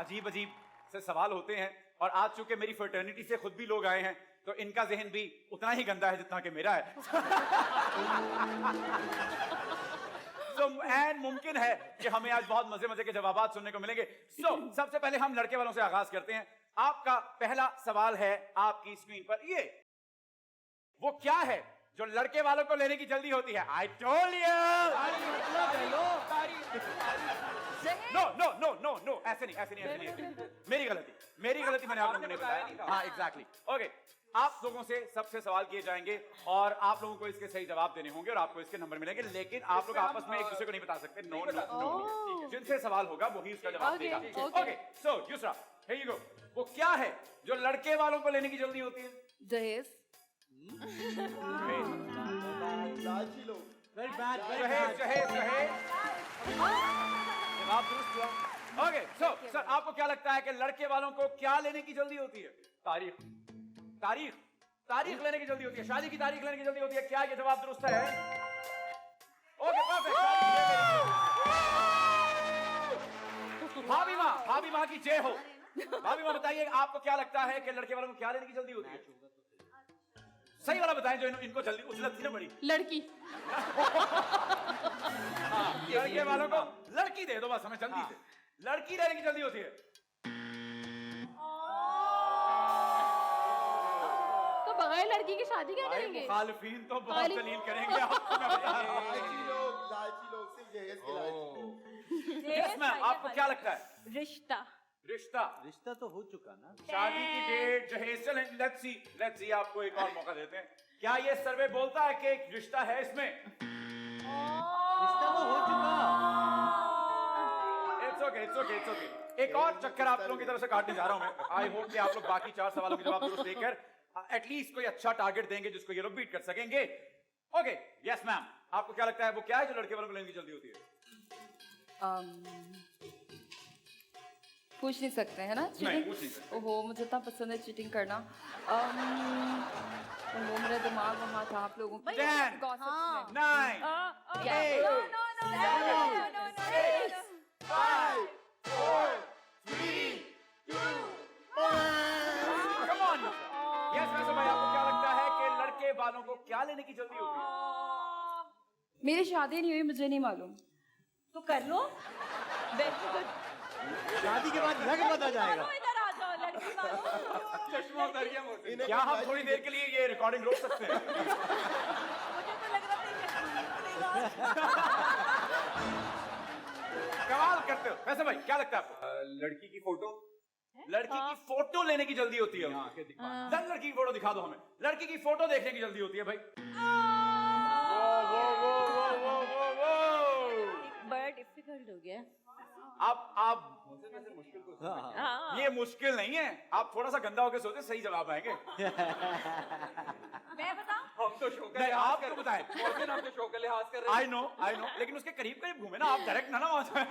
अजीब अजीब से सवाल होते हैं, और आज चूंकि मेरी फर्टर्निटी से खुद भी लोग आए हैं तो इनका जहन भी उतना ही गंदा है जितना कि मेरा है। एंड मुमकिन है कि हमें आज बहुत मजे मजे के जवाब सुनने को मिलेंगे। सबसे पहले हम लड़के वालों से आगाज करते हैं। आपका पहला सवाल है आपकी स्क्रीन पर, ये वो क्या है जो लड़के वालों को लेने की जल्दी होती है? I told you. No no no no no, ऐसे नहीं, ऐसे नहीं, ऐसे नहीं। मेरी गलती, मैंने आप लोगों को नहीं बताया। हाँ एग्जैक्टली। ओके, आप लोगों से सबसे सवाल किए जाएंगे और आप लोगों को इसके सही जवाब देने होंगे और आपको इसके नंबर मिलेंगे, लेकिन आप लोग आपस में एक दूसरे को नहीं बता सकते। नो नो नो, जिनसे सवाल होगा वही उसका जवाब देगा। Okay, so Yusra, here you go. वो क्या है जो लड़के वालों को लेने की जल्दी होती है? दहेज। जवाब दुरुस्त हुआ। ओके, सो सर आपको क्या लगता है कि लड़के वालों को क्या लेने की जल्दी होती है? तारीख लेने की जल्दी होती है, शादी की तारीख लेने की जल्दी होती है। क्या ये जवाब दुरुस्त है? Okay, perfect. भाभी माँ की जय हो। भाभी माँ बताइए, आपको क्या लगता है कि लड़के वालों को क्या लेने की जल्दी होती है? सही वाला बताएं जो इनको जल्दी उछलती ना बड़ी। लड़की। लड़के वालों को लड़की दे दो बस, हमें जल्दी से लड़की लेने की जल्दी होती है। तो बगैर लड़की की शादी क्या करेंगे? मुखालिफिन तो बहुत दलील करेंगे आपको। आपको क्या लगता है? रिश्ता तो हो चुका ना, शादी की डेट, जहेज। चलें, लेट्स सी आपको एक और मौका देते हैं। क्या ये सर्वे बोलता है कि एक रिश्ता है इसमें? रिश्ता तो हो चुका। It's okay. एक और चक्कर आप लोगों की तरफ से काटने जा रहा हूं मैं। आई होप कि आप लोग बाकी 4 सवालों के जवाब दुरुस्त देकर एटलीस्ट कोई अच्छा टारगेट देंगे जिसको ये लोग बीट कर सकेंगे। ओके, यस मैम, आपको क्या लगता है वो क्या है जो लड़के वालों को लेने की जल्दी होती है? पूछ नहीं सकते है ना? नहीं, पूछ नहीं सकते। ओहो, मुझे इतना पसंद है चीटिंग करना। ओहो, मेरा दिमाग वहाँ था आप लोगों 10, 9, 8, 5, 4, 3, 2, 1। Come on. Yes, वैसे भाई आपको क्या लगता है कि लड़के वालों को क्या लेने की जल्दी होती है? मेरी शादी नहीं हुई, मुझे नहीं मालूम। तो कर लो। शादी के बाद घर पता जाएगा। इधर आ जाओ, लड़की मानो। चश्मा उतार गया मुझे। क्या हम थोड़ी देर के लिए ये रिकॉर्डिंग रोक सकते हैं? मुझे तो लग रहा था कमाल करते हो। वैसे भाई क्या लगता है आपको? लड़की की फोटो लेने की जल्दी होती है। लड़की की फोटो दिखा दो हमें। लड़की की फोटो देखने की जल्दी होती है भाई। बड़ा डिफिकल्ट हो गया। आप ये मुश्किल नहीं है, आप थोड़ा सा गंदा होकर सोचे, सही जवाब आएंगे। मैं बताऊं? हम तो शो का आप तो बताएं। हम तो शो का लिहाज कर रहे हैं। आई नो, लेकिन उसके करीब घूमे ना आप, डायरेक्ट ना वहां जाए।